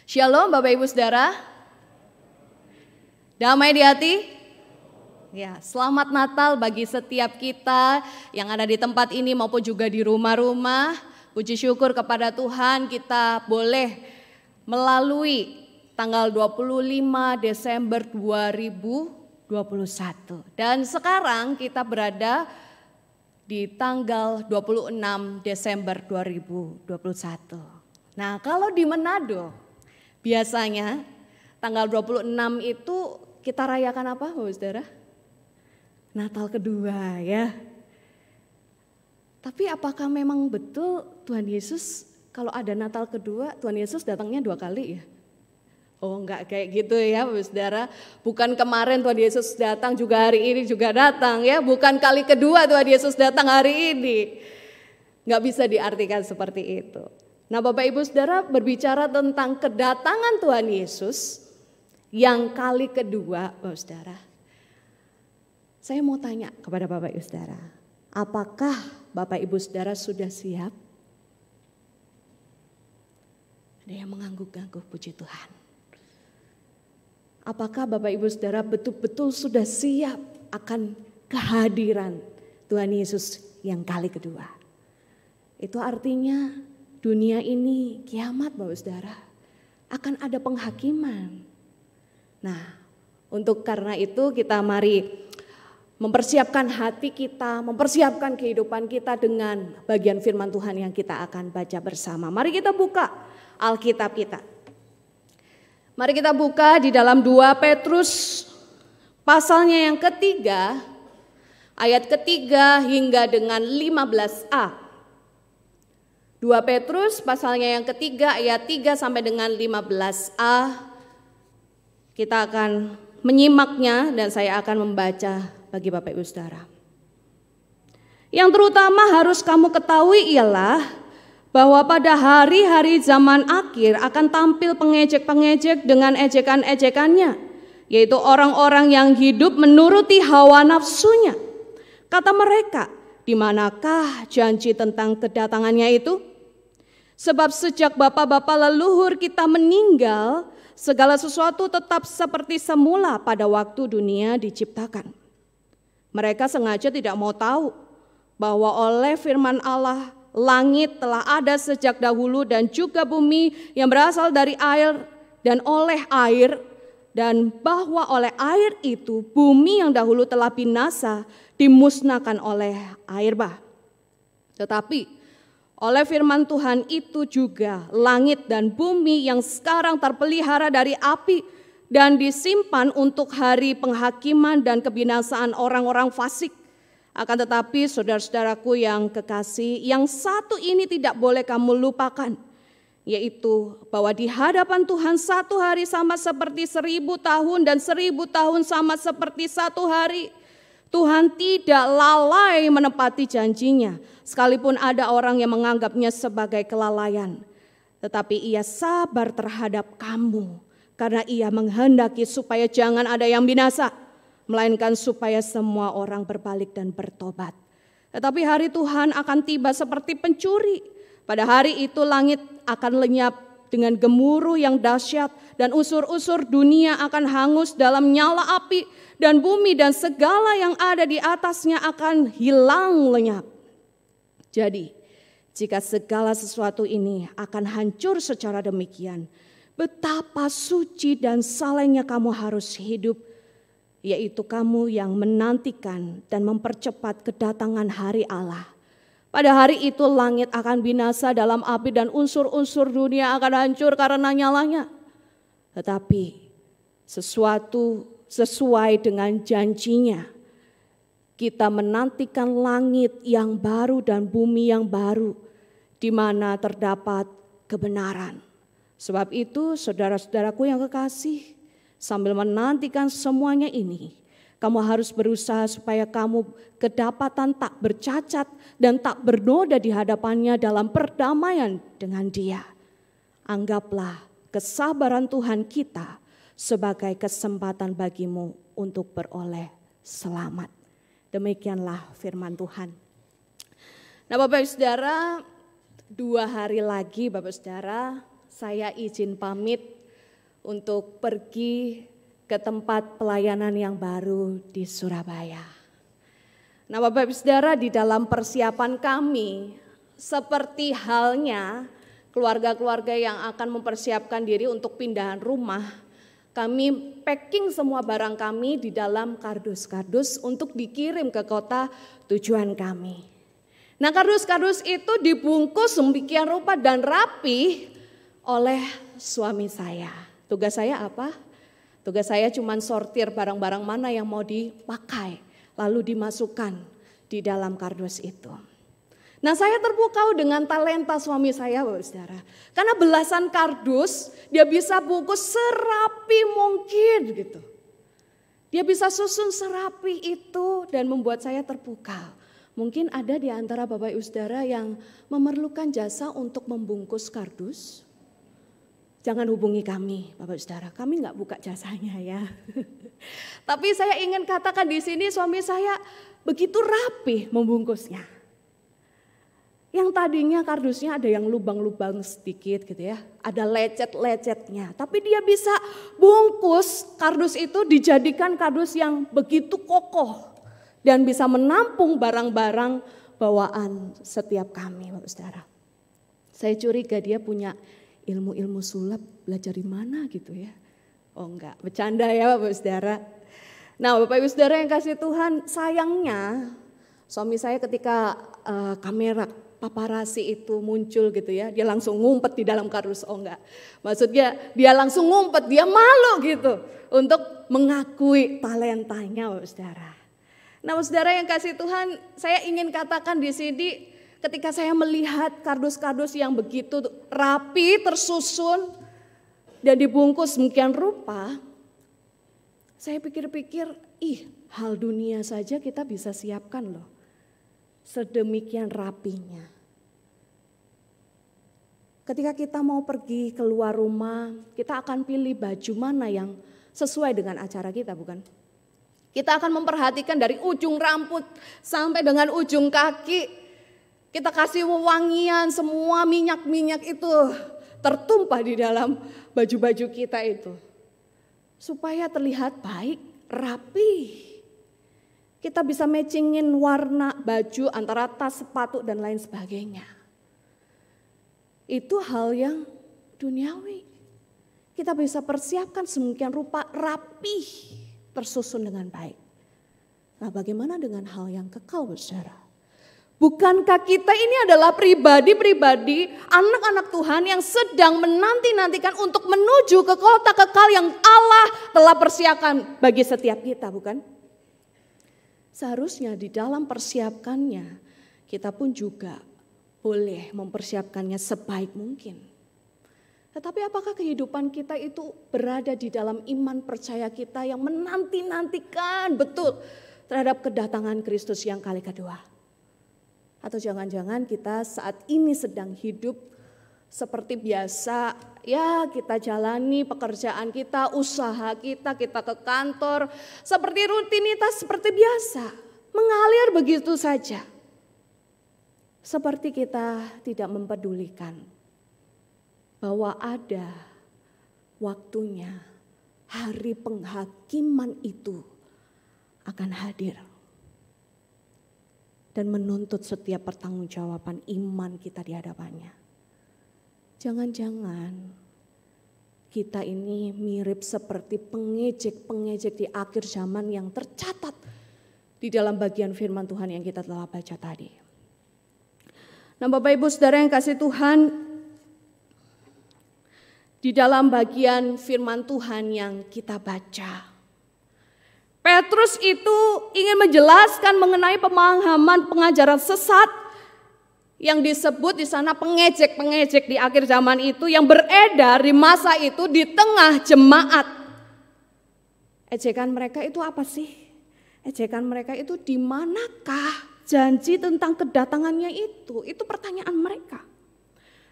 Shalom Bapak Ibu Saudara. Damai di hati? Ya, selamat Natal bagi setiap kita yang ada di tempat ini maupun juga di rumah-rumah. Puji syukur kepada Tuhan kita boleh melalui tanggal 25 Desember 2021. Dan sekarang kita berada di tanggal 26 Desember 2021. Nah, kalau di Manado biasanya tanggal 26 itu kita rayakan apa Bapak Saudara? Natal kedua ya. Tapi apakah memang betul Tuhan Yesus kalau ada Natal kedua Tuhan Yesus datangnya 2 kali ya? Oh enggak kayak gitu ya Bapak Saudara. Bukan kemarin Tuhan Yesus datang juga hari ini juga datang ya. Bukan kali kedua Tuhan Yesus datang hari ini. Enggak bisa diartikan seperti itu. Nah Bapak Ibu Saudara berbicara tentang kedatangan Tuhan Yesus yang kali kedua Bapak Saudara. Saya mau tanya kepada Bapak Ibu Saudara. Apakah Bapak Ibu Saudara sudah siap? Ada yang mengangguk-angguk puji Tuhan. Apakah Bapak Ibu Saudara betul-betul sudah siap akan kehadiran Tuhan Yesus yang kali kedua? Itu artinya dunia ini kiamat Bapak Saudara, akan ada penghakiman. Nah, untuk karena itu kita mari mempersiapkan hati kita, mempersiapkan kehidupan kita dengan bagian firman Tuhan yang kita akan baca bersama. Mari kita buka Alkitab kita. Mari kita buka di dalam 2 Petrus pasalnya yang ketiga, ayat ketiga hingga dengan 15a. 2 Petrus pasalnya yang ketiga ayat 3 sampai dengan 15a. Kita akan menyimaknya dan saya akan membaca bagi Bapak Ibu Saudara. Yang terutama harus kamu ketahui ialah bahwa pada hari-hari zaman akhir akan tampil pengejek-pengejek dengan ejekan-ejekannya, yaitu orang-orang yang hidup menuruti hawa nafsunya. Kata mereka, di manakah janji tentang kedatangannya itu? Sebab sejak bapak-bapak leluhur kita meninggal, segala sesuatu tetap seperti semula pada waktu dunia diciptakan. Mereka sengaja tidak mau tahu bahwa oleh firman Allah, langit telah ada sejak dahulu dan juga bumi yang berasal dari air dan oleh air, dan bahwa oleh air itu bumi yang dahulu telah binasa dimusnahkan oleh air bah. Tetapi oleh firman Tuhan itu juga langit dan bumi yang sekarang terpelihara dari api dan disimpan untuk hari penghakiman dan kebinasaan orang-orang fasik. Akan tetapi saudara-saudaraku yang kekasih, yang satu ini tidak boleh kamu lupakan, yaitu bahwa di hadapan Tuhan satu hari sama seperti 1000 tahun dan 1000 tahun sama seperti satu hari. Tuhan tidak lalai menepati janjinya, sekalipun ada orang yang menganggapnya sebagai kelalaian. Tetapi ia sabar terhadap kamu, karena ia menghendaki supaya jangan ada yang binasa, melainkan supaya semua orang berbalik dan bertobat. Tetapi hari Tuhan akan tiba seperti pencuri. Pada hari itu langit akan lenyap dengan gemuruh yang dahsyat, dan unsur-unsur dunia akan hangus dalam nyala api, dan bumi dan segala yang ada di atasnya akan hilang lenyap. Jadi, jika segala sesuatu ini akan hancur secara demikian, betapa suci dan salehnya kamu harus hidup, yaitu kamu yang menantikan dan mempercepat kedatangan hari Allah. Pada hari itu langit akan binasa dalam api dan unsur-unsur dunia akan hancur karena nyalanya. Tetapi sesuatu sesuai dengan janjinya, kita menantikan langit yang baru dan bumi yang baru, di mana terdapat kebenaran. Sebab itu saudara-saudaraku yang kekasih, sambil menantikan semuanya ini, kamu harus berusaha supaya kamu kedapatan tak bercacat dan tak bernoda di hadapannya dalam perdamaian dengan Dia. Anggaplah kesabaran Tuhan kita sebagai kesempatan bagimu untuk beroleh selamat. Demikianlah firman Tuhan. Nah Bapak Saudara, 2 hari lagi Bapak Saudara saya izin pamit untuk pergi ke tempat pelayanan yang baru di Surabaya. Nah, Bapak Ibu Saudara, di dalam persiapan kami, seperti halnya keluarga-keluarga yang akan mempersiapkan diri untuk pindahan rumah, kami packing semua barang kami di dalam kardus-kardus untuk dikirim ke kota tujuan kami. Nah, kardus-kardus itu dibungkus sedemikian rupa dan rapi oleh suami saya. Tugas saya apa? Tugas saya cuma sortir barang-barang mana yang mau dipakai, lalu dimasukkan di dalam kardus itu. Nah, saya terpukau dengan talenta suami saya, Bapak Saudara. Karena belasan kardus dia bisa bungkus serapi mungkin gitu. Dia bisa susun serapi itu dan membuat saya terpukau. Mungkin ada di antara Bapak Ibu Saudara yang memerlukan jasa untuk membungkus kardus. Jangan hubungi kami, Bapak Ibu Saudara. Kami nggak buka jasanya ya. Tapi saya ingin katakan di sini suami saya begitu rapi membungkusnya. Yang tadinya kardusnya ada yang lubang-lubang sedikit gitu ya. Ada lecet-lecetnya. Tapi dia bisa bungkus kardus itu dijadikan kardus yang begitu kokoh. Dan bisa menampung barang-barang bawaan setiap kami, Bapak Saudara. Saya curiga dia punya ilmu-ilmu sulap, belajar di mana gitu ya. Oh enggak, bercanda ya Bapak Saudara. Nah, Bapak Ibu Saudara yang kasih Tuhan, sayangnya suami saya ketika kamera paparasi itu muncul gitu ya, dia langsung ngumpet di dalam kardus. Oh enggak, maksudnya dia langsung ngumpet, dia malu gitu untuk mengakui talentanya, Bapak Saudara. Nah, Bapak Saudara yang kasih Tuhan, saya ingin katakan di sini ketika saya melihat kardus-kardus yang begitu rapi, tersusun dan dibungkus demikian rupa, saya pikir-pikir, hal dunia saja kita bisa siapkan loh. Sedemikian rapinya. Ketika kita mau pergi keluar rumah, kita akan pilih baju mana yang sesuai dengan acara kita, bukan? Kita akan memperhatikan dari ujung rambut sampai dengan ujung kaki. Kita kasih wewangian, semua minyak-minyak itu tertumpah di dalam baju-baju kita itu. Supaya terlihat baik, rapi. Kita bisa matchingin warna baju antara tas, sepatu dan lain sebagainya. Itu hal yang duniawi. Kita bisa persiapkan sedemikian rupa rapi, tersusun dengan baik. Nah, bagaimana dengan hal yang kekal, Saudara? Bukankah kita ini adalah pribadi-pribadi anak-anak Tuhan yang sedang menanti-nantikan untuk menuju ke kota kekal yang Allah telah persiapkan bagi setiap kita, bukan? Seharusnya di dalam persiapkannya kita pun juga boleh mempersiapkannya sebaik mungkin. Tetapi apakah kehidupan kita itu berada di dalam iman percaya kita yang menanti-nantikan betul terhadap kedatangan Kristus yang kali kedua? Atau jangan-jangan kita saat ini sedang hidup seperti biasa, ya kita jalani pekerjaan kita, usaha kita ke kantor, seperti rutinitas seperti biasa, mengalir begitu saja. Seperti kita tidak mempedulikan bahwa ada waktunya hari penghakiman itu akan hadir. Dan menuntut setiap pertanggungjawaban iman kita di hadapannya. Jangan-jangan kita ini mirip seperti pengejek-pengejek di akhir zaman yang tercatat di dalam bagian firman Tuhan yang kita telah baca tadi. Nah, Bapak Ibu Saudara yang kasih Tuhan, di dalam bagian firman Tuhan yang kita baca, Petrus itu ingin menjelaskan mengenai pemahaman pengajaran sesat yang disebut di sana pengejek-pengejek di akhir zaman itu yang beredar di masa itu di tengah jemaat. Ejekan mereka itu apa sih? Ejekan mereka itu di manakah janji tentang kedatangannya itu? Itu pertanyaan mereka.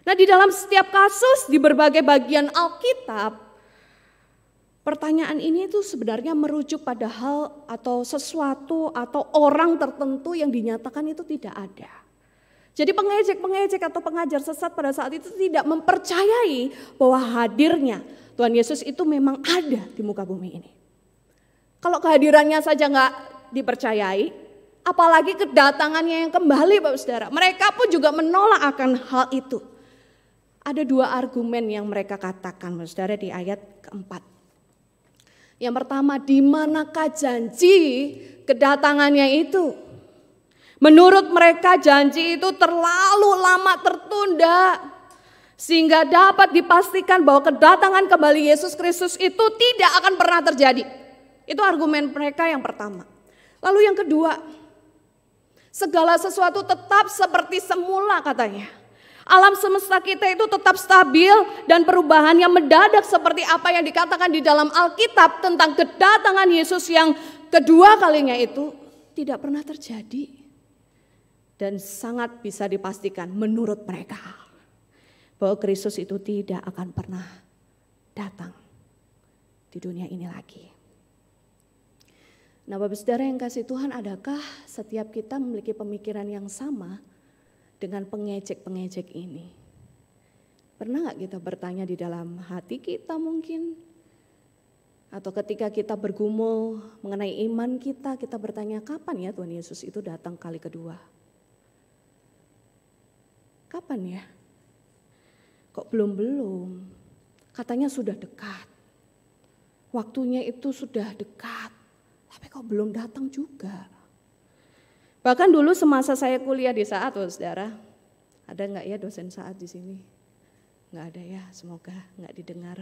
Nah, di dalam setiap kasus di berbagai bagian Alkitab, pertanyaan ini itu sebenarnya merujuk pada hal atau sesuatu atau orang tertentu yang dinyatakan itu tidak ada. Jadi pengejek-pengejek atau pengajar sesat pada saat itu tidak mempercayai bahwa hadirnya Tuhan Yesus itu memang ada di muka bumi ini. Kalau kehadirannya saja nggak dipercayai, apalagi kedatangannya yang kembali Bapak Saudara. Mereka pun juga menolak akan hal itu. Ada dua argumen yang mereka katakan Bapak Saudara di ayat keempat. Yang pertama, di manakah janji kedatangannya itu? Menurut mereka janji itu terlalu lama tertunda. Sehingga dapat dipastikan bahwa kedatangan kembali Yesus Kristus itu tidak akan pernah terjadi. Itu argumen mereka yang pertama. Lalu yang kedua, segala sesuatu tetap seperti semula katanya. Alam semesta kita itu tetap stabil dan perubahannya mendadak seperti apa yang dikatakan di dalam Alkitab tentang kedatangan Yesus yang kedua kalinya itu tidak pernah terjadi. Dan sangat bisa dipastikan menurut mereka bahwa Kristus itu tidak akan pernah datang di dunia ini lagi. Nah Bapak Saudara yang kasih Tuhan, adakah setiap kita memiliki pemikiran yang sama dengan pengejek-pengejek ini? Pernah gak kita bertanya di dalam hati kita mungkin? Atau ketika kita bergumul mengenai iman kita bertanya kapan ya Tuhan Yesus itu datang kali kedua? Kapan ya? Kok belum? Katanya sudah dekat. Waktunya itu sudah dekat. Tapi kok belum datang juga? Bahkan dulu semasa saya kuliah di Saat, Saudara. Ada enggak ya dosen Saat di sini? Enggak ada ya, semoga enggak didengar.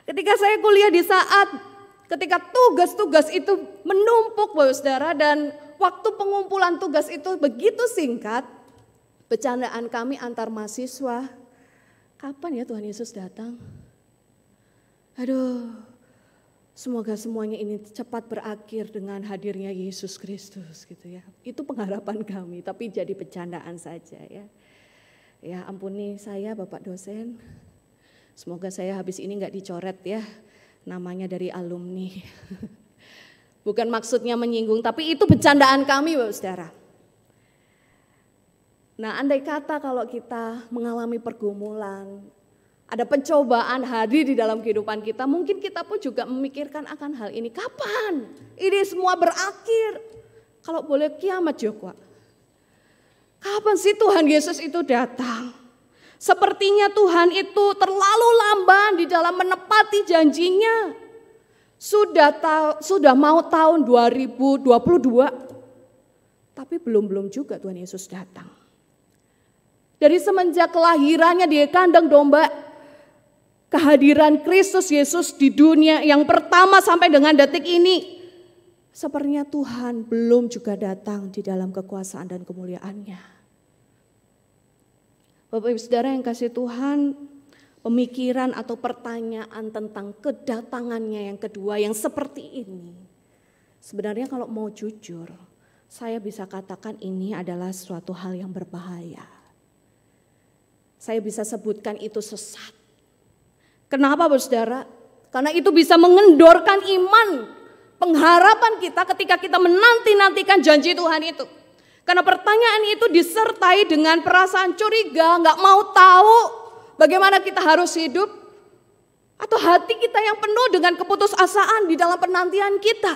Ketika saya kuliah di Saat, ketika tugas-tugas itu menumpuk Saudara, dan waktu pengumpulan tugas itu begitu singkat, bercandaan kami antar mahasiswa, kapan ya Tuhan Yesus datang? Aduh, semoga semuanya ini cepat berakhir dengan hadirnya Yesus Kristus gitu ya. Itu pengharapan kami, tapi jadi bercandaan saja ya. Ya ampuni saya Bapak dosen, semoga saya habis ini gak dicoret ya namanya dari alumni. Bukan maksudnya menyinggung, tapi itu bercandaan kami Bapak Saudara. Nah andai kata kalau kita mengalami pergumulan, ada pencobaan hadir di dalam kehidupan kita, mungkin kita pun juga memikirkan akan hal ini. Kapan ini semua berakhir? Kalau boleh kiamat juga. Kapan sih Tuhan Yesus itu datang? Sepertinya Tuhan itu terlalu lamban di dalam menepati janjinya. Sudah mau tahun 2022, tapi belum juga Tuhan Yesus datang. Dari semenjak kelahirannya di kandang domba, kehadiran Kristus Yesus di dunia yang pertama sampai dengan detik ini, sepertinya Tuhan belum juga datang di dalam kekuasaan dan kemuliaannya. Bapak Ibu Saudara yang kasih Tuhan, pemikiran atau pertanyaan tentang kedatangannya yang kedua yang seperti ini, sebenarnya kalau mau jujur, saya bisa katakan ini adalah suatu hal yang berbahaya. Saya bisa sebutkan itu sesat. Kenapa Bapak Saudara? Karena itu bisa mengendorkan iman, pengharapan kita ketika kita menanti-nantikan janji Tuhan itu. Karena pertanyaan itu disertai dengan perasaan curiga, gak mau tahu bagaimana kita harus hidup. Atau hati kita yang penuh dengan keputusasaan di dalam penantian kita.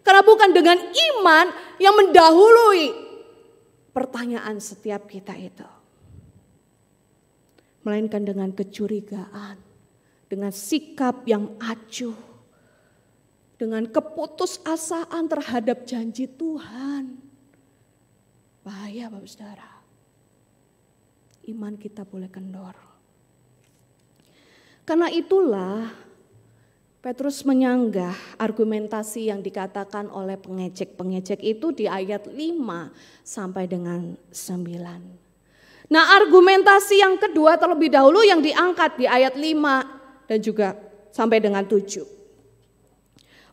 Karena bukan dengan iman yang mendahului pertanyaan setiap kita itu. Melainkan dengan kecurigaan, dengan sikap yang acuh, dengan keputusasaan terhadap janji Tuhan. Bahaya Bapak Saudara, iman kita boleh kendor. Karena itulah Petrus menyanggah argumentasi yang dikatakan oleh pengejek-pengejek itu di ayat 5 sampai dengan 9. Nah argumentasi yang kedua terlebih dahulu yang diangkat di ayat 5 dan juga sampai dengan 7.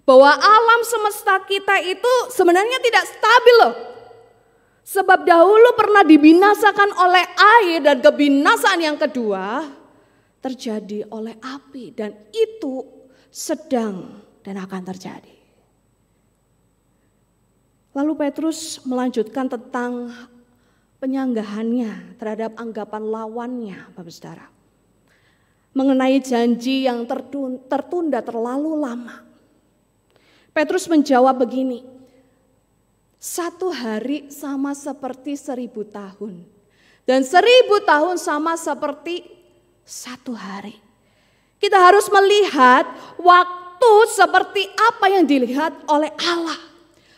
Bahwa alam semesta kita itu sebenarnya tidak stabil loh. Sebab dahulu pernah dibinasakan oleh air dan kebinasaan yang kedua terjadi oleh api. Dan itu sedang dan akan terjadi. Lalu Petrus melanjutkan tentang penyanggahannya terhadap anggapan lawannya, Bapak Saudara. Mengenai janji yang tertunda terlalu lama. Petrus menjawab begini, 1 hari sama seperti 1000 tahun. Dan 1000 tahun sama seperti 1 hari. Kita harus melihat waktu seperti apa yang dilihat oleh Allah.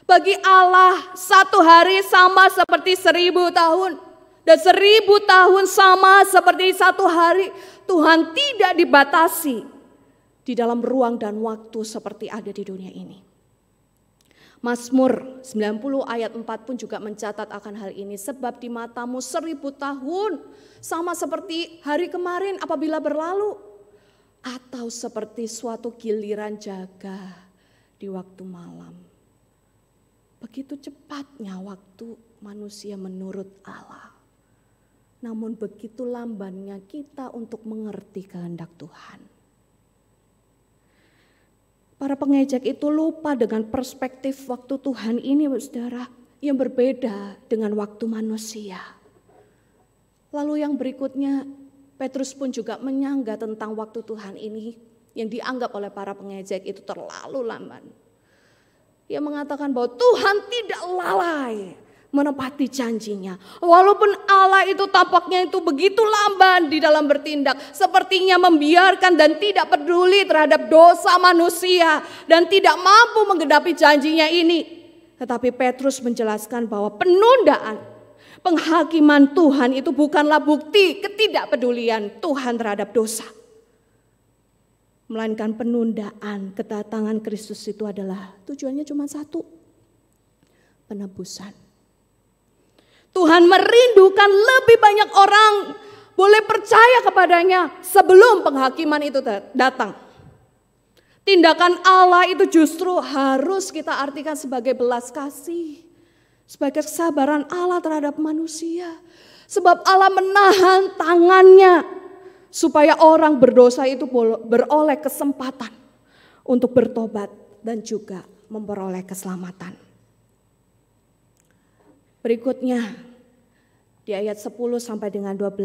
Bagi Allah 1 hari sama seperti 1000 tahun. Dan 1000 tahun sama seperti 1 hari. Tuhan tidak dibatasi di dalam ruang dan waktu seperti ada di dunia ini. Mazmur 90 ayat 4 pun juga mencatat akan hal ini. Sebab di matamu 1000 tahun sama seperti hari kemarin apabila berlalu. Atau seperti suatu giliran jaga di waktu malam. Begitu cepatnya waktu manusia menurut Allah. Namun begitu lambannya kita untuk mengerti kehendak Tuhan. Para pengejek itu lupa dengan perspektif waktu Tuhan ini, saudara, yang berbeda dengan waktu manusia. Lalu yang berikutnya, Petrus pun juga menyangga tentang waktu Tuhan ini yang dianggap oleh para pengejek itu terlalu lamban. Ia mengatakan bahwa Tuhan tidak lalai menepati janjinya. Walaupun Allah itu tampaknya itu begitu lamban di dalam bertindak. Sepertinya membiarkan dan tidak peduli terhadap dosa manusia. Dan tidak mampu menggenapi janjinya ini. Tetapi Petrus menjelaskan bahwa penundaan, penghakiman Tuhan itu bukanlah bukti ketidakpedulian Tuhan terhadap dosa. Melainkan penundaan kedatangan Kristus itu adalah tujuannya cuma satu. Penebusan. Tuhan merindukan lebih banyak orang boleh percaya kepadanya sebelum penghakiman itu datang. Tindakan Allah itu justru harus kita artikan sebagai belas kasih. Sebagai kesabaran Allah terhadap manusia. Sebab Allah menahan tangannya supaya orang berdosa itu beroleh kesempatan untuk bertobat dan juga memperoleh keselamatan. Berikutnya di ayat 10 sampai dengan 12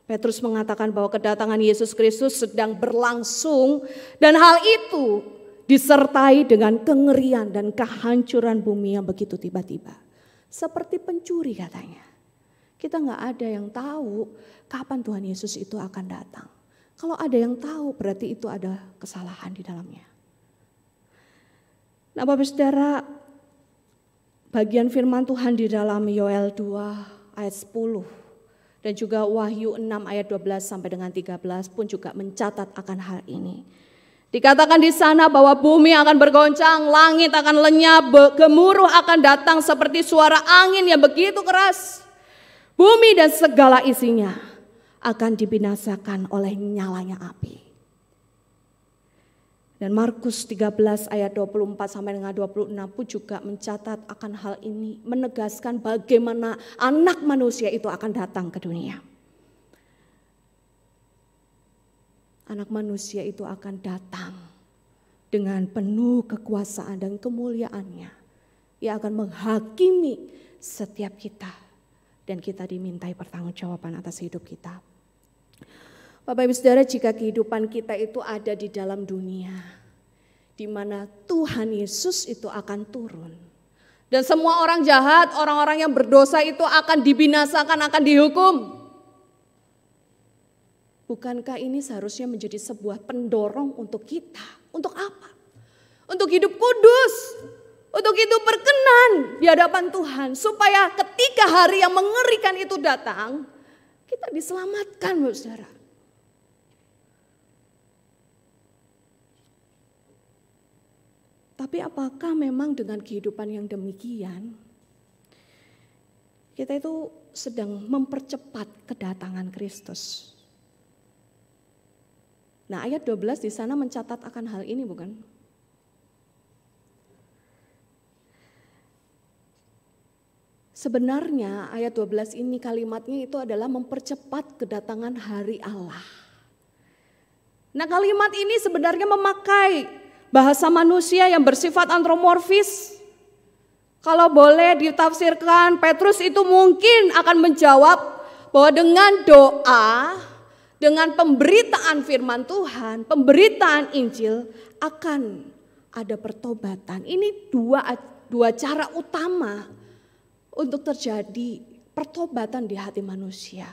Petrus mengatakan bahwa kedatangan Yesus Kristus sedang berlangsung dan hal itu disertai dengan kengerian dan kehancuran bumi yang begitu tiba-tiba. Seperti pencuri katanya. Kita gak ada yang tahu kapan Tuhan Yesus itu akan datang. Kalau ada yang tahu berarti itu ada kesalahan di dalamnya. Nah Bapak Saudara, bagian firman Tuhan di dalam Yoel 2 ayat 10 dan juga Wahyu 6 ayat 12 sampai dengan 13 pun juga mencatat akan hal ini. Dikatakan di sana bahwa bumi akan bergoncang, langit akan lenyap, gemuruh akan datang seperti suara angin yang begitu keras. Bumi dan segala isinya akan dibinasakan oleh nyalanya api. Dan Markus 13 ayat 24 sampai dengan 26 pun juga mencatat akan hal ini. Menegaskan bagaimana anak manusia itu akan datang ke dunia. Anak manusia itu akan datang dengan penuh kekuasaan dan kemuliaannya. Ia akan menghakimi setiap kita. Dan kita dimintai pertanggungjawaban atas hidup kita. Bapak Ibu Saudara, jika kehidupan kita itu ada di dalam dunia di mana Tuhan Yesus itu akan turun dan semua orang jahat, orang-orang yang berdosa itu akan dibinasakan, akan dihukum. Bukankah ini seharusnya menjadi sebuah pendorong untuk kita? Untuk apa? Untuk hidup kudus, untuk hidup berkenan di hadapan Tuhan, supaya ketika hari yang mengerikan itu datang, kita diselamatkan, Bapak Saudara. Tapi apakah memang dengan kehidupan yang demikian, kita itu sedang mempercepat kedatangan Kristus? Nah, ayat 12 di sana mencatat akan hal ini, bukan? Sebenarnya ayat 12 ini kalimatnya itu adalah mempercepat kedatangan hari Allah. Nah, kalimat ini sebenarnya memakai bahasa manusia yang bersifat antropomorfis. Kalau boleh ditafsirkan, Petrus itu mungkin akan menjawab bahwa dengan doa, dengan pemberitaan firman Tuhan, pemberitaan Injil akan ada pertobatan. Ini dua cara utama untuk terjadi pertobatan di hati manusia.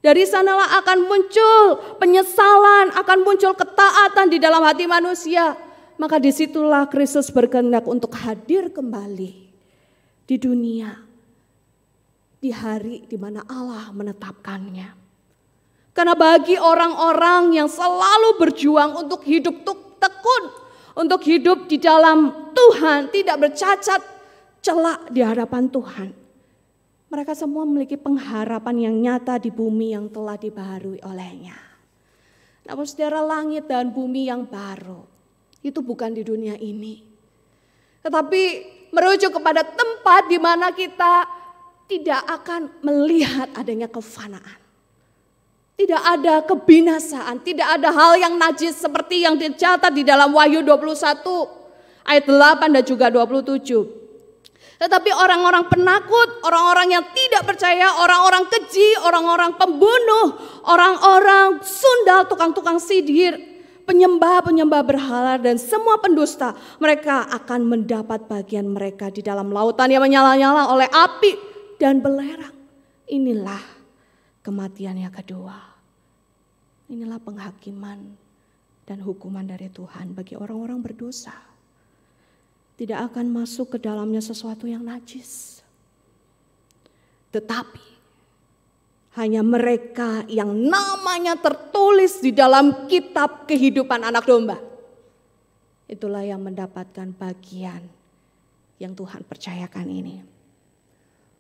Dari sanalah akan muncul penyesalan, akan muncul ketaatan di dalam hati manusia. Maka disitulah Kristus berkehendak untuk hadir kembali di dunia. Di hari di mana Allah menetapkannya. Karena bagi orang-orang yang selalu berjuang untuk hidup tekun, untuk hidup di dalam Tuhan, tidak bercacat celak di hadapan Tuhan. Mereka semua memiliki pengharapan yang nyata di bumi yang telah dibaharui olehnya. Namun saudara, langit dan bumi yang baru itu bukan di dunia ini. Tetapi merujuk kepada tempat di mana kita tidak akan melihat adanya kefanaan. Tidak ada kebinasaan, tidak ada hal yang najis seperti yang dicatat di dalam Wahyu 21 ayat 8 dan juga 27. Tetapi orang-orang penakut, orang-orang yang tidak percaya, orang-orang keji, orang-orang pembunuh, orang-orang sundal, tukang-tukang sihir, penyembah-penyembah berhala dan semua pendusta, mereka akan mendapat bagian mereka di dalam lautan yang menyala-nyala oleh api dan belerang. Inilah kematian yang kedua. Inilah penghakiman dan hukuman dari Tuhan bagi orang-orang berdosa. Tidak akan masuk ke dalamnya sesuatu yang najis. Tetapi hanya mereka yang namanya tertulis di dalam kitab kehidupan anak domba. Itulah yang mendapatkan bagian yang Tuhan percayakan ini.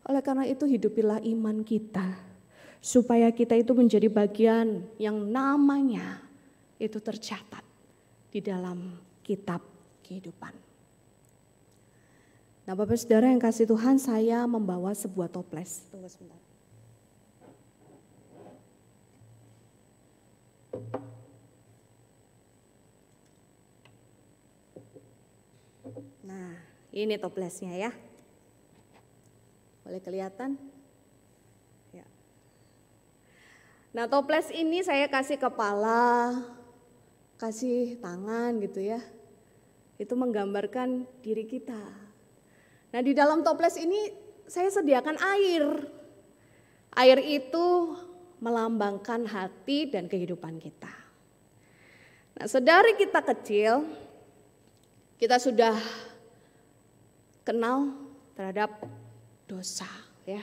Oleh karena itu hidupilah iman kita. Supaya kita itu menjadi bagian yang namanya itu tercatat di dalam kitab kehidupan. Nah, Bapak Saudara yang kasih Tuhan, saya membawa sebuah toples. Tunggu sebentar. Nah, ini toplesnya ya. Boleh kelihatan? Ya. Nah, toples ini saya kasih kepala, kasih tangan gitu ya. Itu menggambarkan diri kita. Nah, di dalam toples ini saya sediakan air. Air itu melambangkan hati dan kehidupan kita. Nah, sedari kita kecil, kita sudah kenal terhadap dosa, ya.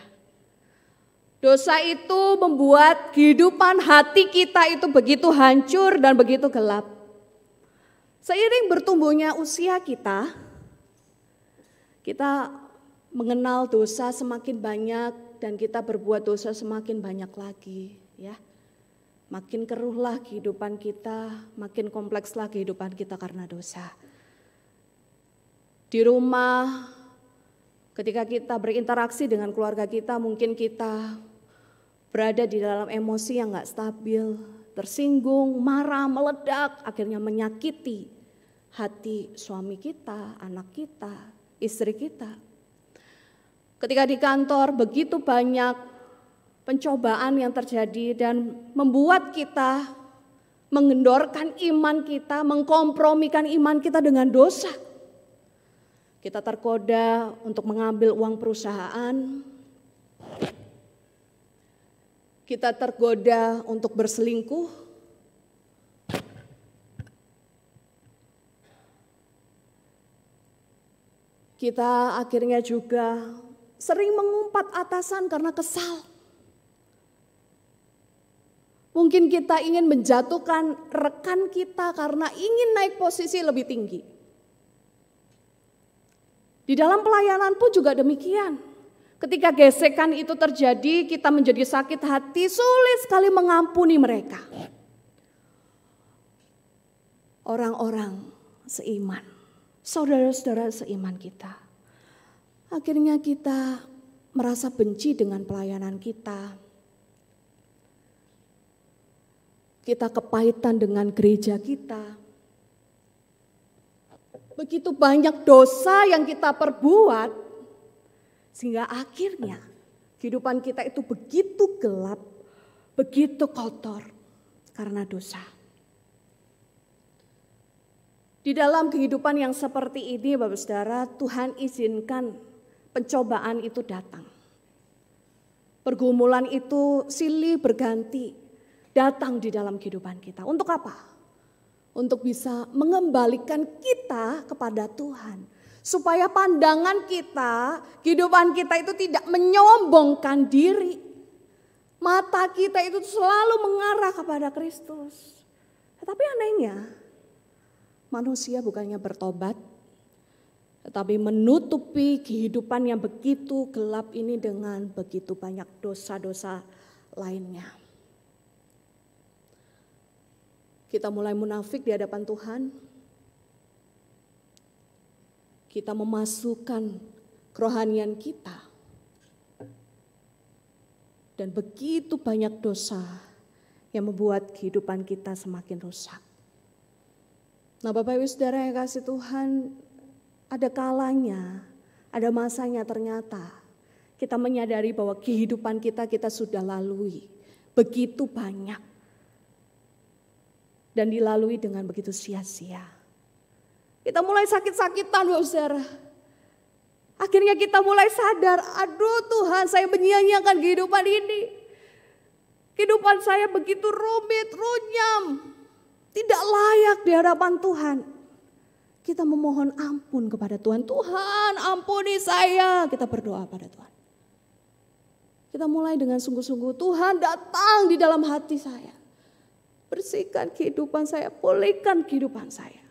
Dosa itu membuat kehidupan hati kita itu begitu hancur dan begitu gelap. Seiring bertumbuhnya usia kita mengenal dosa semakin banyak dan kita berbuat dosa semakin banyak lagi, ya. Makin keruhlah kehidupan kita, makin komplekslah kehidupan kita karena dosa. Di rumah, ketika kita berinteraksi dengan keluarga kita, mungkin kita berada di dalam emosi yang gak stabil, tersinggung, marah, meledak, akhirnya menyakiti hati suami kita, anak kita, istri kita. Ketika di kantor begitu banyak pencobaan yang terjadi dan membuat kita mengendorkan iman kita, mengkompromikan iman kita dengan dosa. Kita tergoda untuk mengambil uang perusahaan. Kita tergoda untuk berselingkuh. Kita akhirnya juga sering mengumpat atasan karena kesal. Mungkin kita ingin menjatuhkan rekan kita karena ingin naik posisi lebih tinggi. Di dalam pelayanan pun juga demikian. Ketika gesekan itu terjadi, kita menjadi sakit hati, sulit sekali mengampuni mereka. Orang-orang seiman, saudara-saudara seiman kita. Akhirnya kita merasa benci dengan pelayanan kita. Kita kepahitan dengan gereja kita. Begitu banyak dosa yang kita perbuat, sehingga akhirnya kehidupan kita itu begitu gelap, begitu kotor karena dosa. Di dalam kehidupan yang seperti ini, Bapak Saudara, Tuhan izinkan pencobaan itu datang. Pergumulan itu silih berganti datang di dalam kehidupan kita. Untuk apa? Untuk bisa mengembalikan kita kepada Tuhan. Supaya pandangan kita, kehidupan kita itu tidak menyombongkan diri. Mata kita itu selalu mengarah kepada Kristus. Tetapi anehnya, manusia bukannya bertobat, tetapi menutupi kehidupan yang begitu gelap ini dengan begitu banyak dosa-dosa lainnya. Kita mulai munafik di hadapan Tuhan. Kita memasukkan kerohanian kita. Dan begitu banyak dosa yang membuat kehidupan kita semakin rusak. Nah, Bapak Ibu Saudara yang kasih Tuhan, ada kalanya, ada masanya ternyata kita menyadari bahwa kehidupan kita sudah lalui begitu banyak. Dan dilalui dengan begitu sia-sia. Kita mulai sakit-sakitan, Bapak Saudara. Akhirnya kita mulai sadar, aduh Tuhan, saya menyia-nyiakan kehidupan ini. Kehidupan saya begitu rumit, runyam, tidak layak di hadapan Tuhan. Kita memohon ampun kepada Tuhan. Tuhan, ampuni saya. Kita berdoa pada Tuhan. Kita mulai dengan sungguh-sungguh, Tuhan datang di dalam hati saya. Bersihkan kehidupan saya, pulihkan kehidupan saya.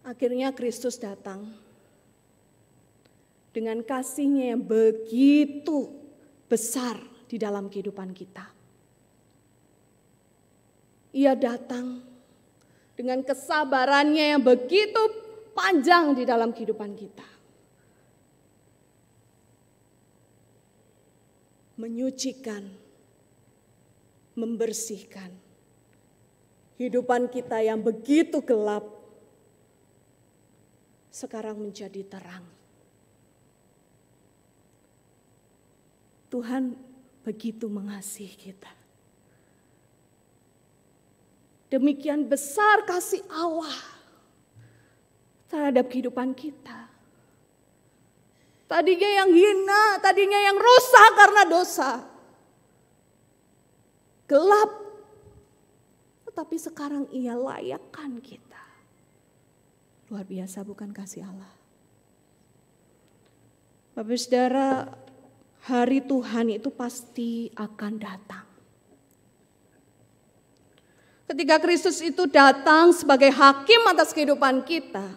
Akhirnya Kristus datang dengan kasih-Nya yang begitu besar di dalam kehidupan kita. Ia datang dengan kesabarannya yang begitu panjang di dalam kehidupan kita. Menyucikan, membersihkan kehidupan kita yang begitu gelap sekarang menjadi terang. Tuhan begitu mengasihi kita. Demikian besar kasih Allah terhadap kehidupan kita. Tadinya yang hina, tadinya yang rusak karena dosa. Gelap. Tetapi sekarang Ia layakkan kita. Luar biasa bukan kasih Allah. Bapak Saudara, hari Tuhan itu pasti akan datang. Ketika Kristus itu datang sebagai hakim atas kehidupan kita,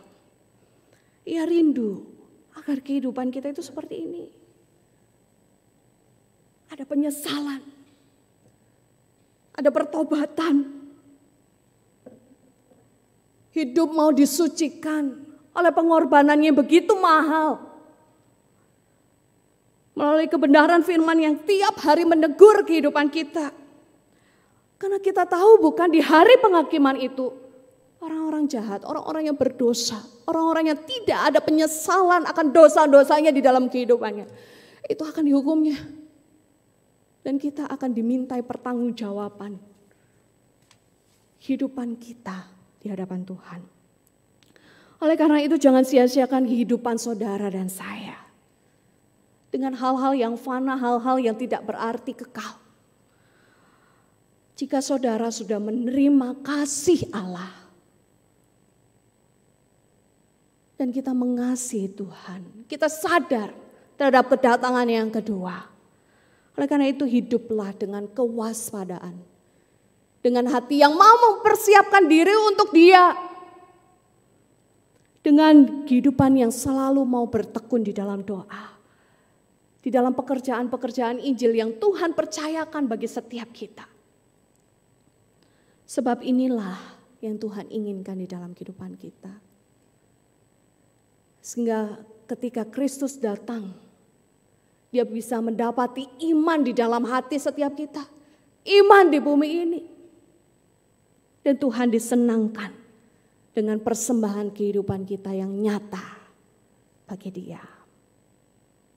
Ia rindu agar kehidupan kita itu seperti ini. Ada penyesalan, ada pertobatan. Hidup mau disucikan oleh pengorbanan yang begitu mahal. Melalui kebenaran firman yang tiap hari menegur kehidupan kita. Karena kita tahu bukan di hari penghakiman itu orang-orang jahat, orang-orang yang berdosa, orang-orang yang tidak ada penyesalan akan dosa-dosanya di dalam kehidupannya. Itu akan dihukumnya. Dan kita akan dimintai pertanggungjawaban kehidupan kita di hadapan Tuhan. Oleh karena itu jangan sia-siakan kehidupan saudara dan saya. Dengan hal-hal yang fana, hal-hal yang tidak berarti kekal. Jika saudara sudah menerima kasih Allah dan kita mengasihi Tuhan, kita sadar terhadap kedatangan yang kedua. Oleh karena itu hiduplah dengan kewaspadaan, dengan hati yang mau mempersiapkan diri untuk Dia, dengan kehidupan yang selalu mau bertekun di dalam doa, di dalam pekerjaan-pekerjaan Injil yang Tuhan percayakan bagi setiap kita. Sebab inilah yang Tuhan inginkan di dalam kehidupan kita. Sehingga ketika Kristus datang, dia bisa mendapati iman di dalam hati setiap kita. Iman di bumi ini. Dan Tuhan disenangkan dengan persembahan kehidupan kita yang nyata bagi Dia.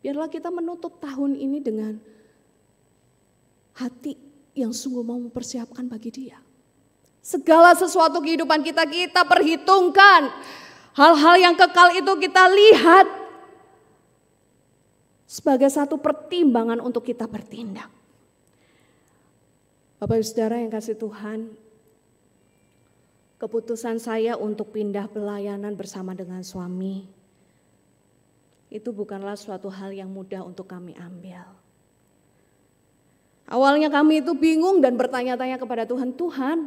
Biarlah kita menutup tahun ini dengan hati yang sungguh mau mempersiapkan bagi Dia. Segala sesuatu kehidupan kita perhitungkan. Hal-hal yang kekal itu kita lihat sebagai satu pertimbangan untuk kita bertindak. Bapak Ibu Saudara yang kasih Tuhan, keputusan saya untuk pindah pelayanan bersama dengan suami, itu bukanlah suatu hal yang mudah untuk kami ambil. Awalnya kami itu bingung dan bertanya-tanya kepada Tuhan, Tuhan,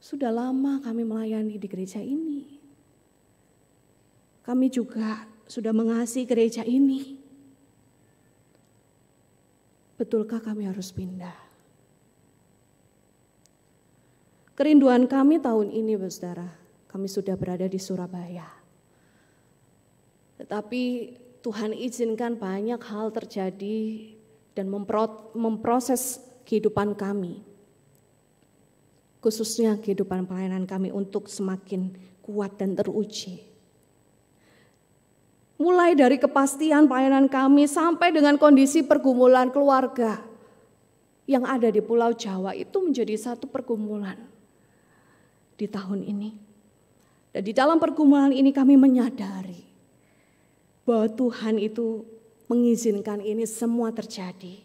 sudah lama kami melayani di gereja ini. Kami juga sudah mengasihi gereja ini. Betulkah kami harus pindah? Kerinduan kami tahun ini, Saudara, kami sudah berada di Surabaya. Tetapi Tuhan izinkan banyak hal terjadi dan memproses kehidupan kami. Khususnya kehidupan pelayanan kami untuk semakin kuat dan teruji. Mulai dari kepastian pelayanan kami sampai dengan kondisi pergumulan keluarga yang ada di Pulau Jawa itu menjadi satu pergumulan di tahun ini. Dan di dalam pergumulan ini kami menyadari bahwa Tuhan itu mengizinkan ini semua terjadi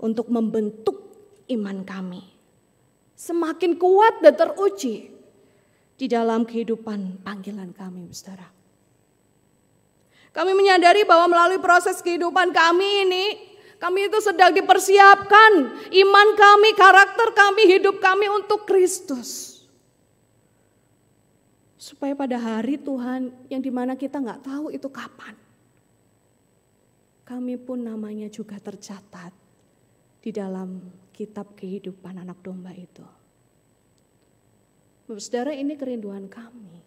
untuk membentuk iman kami. Semakin kuat dan teruji di dalam kehidupan panggilan kami, Saudara. Kami menyadari bahwa melalui proses kehidupan kami ini, kami itu sedang dipersiapkan iman kami, karakter kami, hidup kami untuk Kristus. Supaya pada hari Tuhan yang dimana kita gak tahu itu kapan, kami pun namanya juga tercatat di dalam kitab kehidupan anak domba itu. Bapak Saudara, ini kerinduan kami.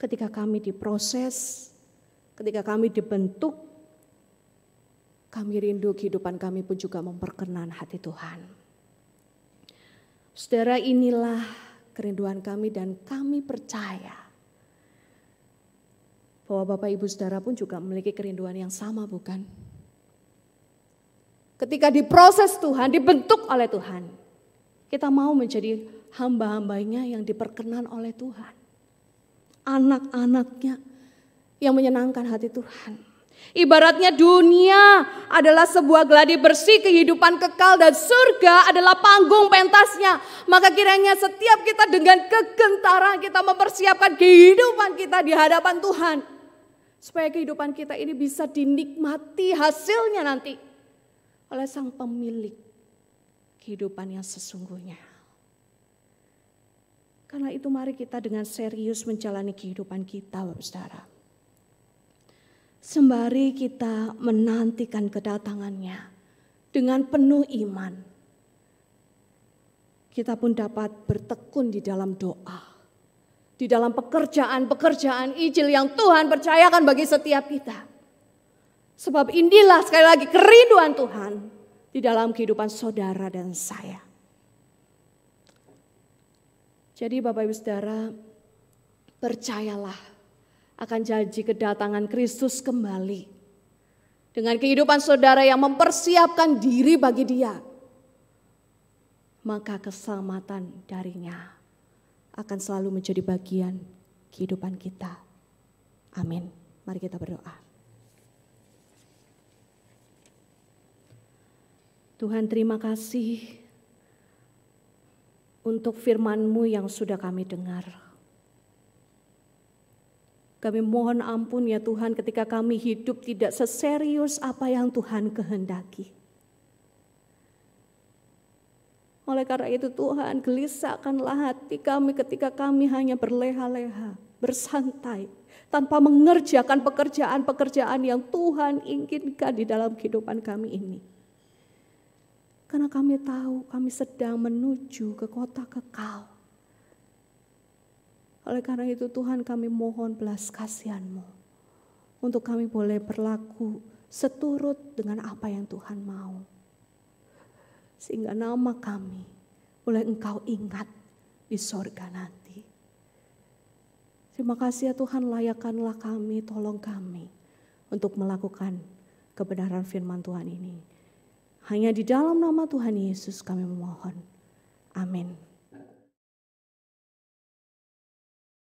Ketika kami diproses, ketika kami dibentuk, kami rindu kehidupan kami pun juga memperkenan hati Tuhan. Saudara, inilah kerinduan kami dan kami percaya bahwa Bapak Ibu Saudara pun juga memiliki kerinduan yang sama, bukan? Ketika diproses Tuhan, dibentuk oleh Tuhan, kita mau menjadi hamba-hambanya yang diperkenan oleh Tuhan. Anak-anaknya yang menyenangkan hati Tuhan. Ibaratnya dunia adalah sebuah gladi bersih kehidupan kekal dan surga adalah panggung pentasnya. Maka kiranya setiap kita dengan kegentaran kita mempersiapkan kehidupan kita di hadapan Tuhan. Supaya kehidupan kita ini bisa dinikmati hasilnya nanti oleh Sang Pemilik kehidupan yang sesungguhnya. Karena itu mari kita dengan serius menjalani kehidupan kita, Bapak Saudara. Sembari kita menantikan kedatangannya dengan penuh iman, kita pun dapat bertekun di dalam doa, di dalam pekerjaan-pekerjaan Injil yang Tuhan percayakan bagi setiap kita. Sebab inilah sekali lagi kerinduan Tuhan di dalam kehidupan saudara dan saya. Jadi Bapak Ibu Saudara, percayalah akan janji kedatangan Kristus kembali. Dengan kehidupan saudara yang mempersiapkan diri bagi Dia, maka keselamatan darinya akan selalu menjadi bagian kehidupan kita. Amin. Mari kita berdoa. Tuhan, terima kasih untuk firman-Mu yang sudah kami dengar. Kami mohon ampun ya Tuhan ketika kami hidup tidak seserius apa yang Tuhan kehendaki. Oleh karena itu Tuhan, gelisahkanlah hati kami ketika kami hanya berleha-leha, bersantai, tanpa mengerjakan pekerjaan-pekerjaan yang Tuhan inginkan di dalam kehidupan kami ini. Karena kami tahu kami sedang menuju ke kota kekal. Oleh karena itu Tuhan, kami mohon belas kasihan-Mu untuk kami boleh berlaku seturut dengan apa yang Tuhan mau. Sehingga nama kami boleh Engkau ingat di sorga nanti. Terima kasih ya Tuhan, layakkanlah kami, tolong kami untuk melakukan kebenaran firman Tuhan ini. Hanya di dalam nama Tuhan Yesus kami memohon. Amin.